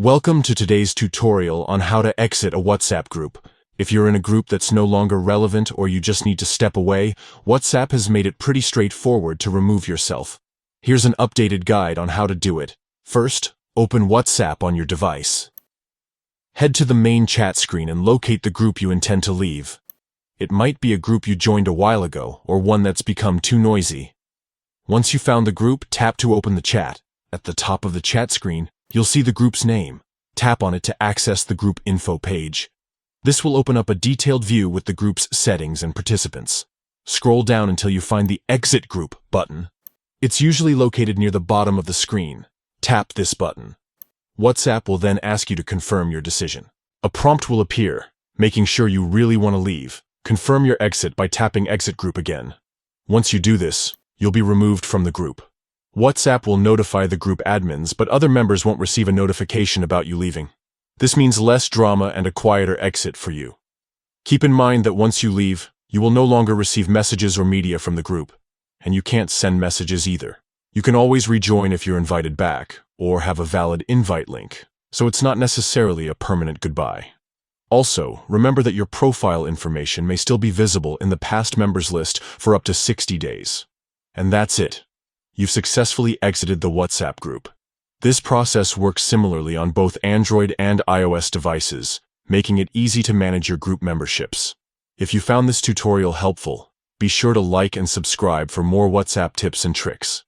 Welcome to today's tutorial on how to exit a WhatsApp group. If you're in a group that's no longer relevant or you just need to step away, WhatsApp has made it pretty straightforward to remove yourself. Here's an updated guide on how to do it. First, open WhatsApp on your device. Head to the main chat screen and locate the group you intend to leave. It might be a group you joined a while ago or one that's become too noisy. Once you found the group, tap to open the chat. At the top of the chat screen, you'll see the group's name. Tap on it to access the group info page. This will open up a detailed view with the group's settings and participants. Scroll down until you find the Exit Group button. It's usually located near the bottom of the screen. Tap this button. WhatsApp will then ask you to confirm your decision. A prompt will appear, making sure you really want to leave. Confirm your exit by tapping Exit Group again. Once you do this, you'll be removed from the group. WhatsApp will notify the group admins, but other members won't receive a notification about you leaving. This means less drama and a quieter exit for you. Keep in mind that once you leave, you will no longer receive messages or media from the group, and you can't send messages either. You can always rejoin if you're invited back, or have a valid invite link, so it's not necessarily a permanent goodbye. Also, remember that your profile information may still be visible in the past members list for up to 60 days. And that's it. You've successfully exited the WhatsApp group. This process works similarly on both Android and iOS devices, making it easy to manage your group memberships. If you found this tutorial helpful, be sure to like and subscribe for more WhatsApp tips and tricks.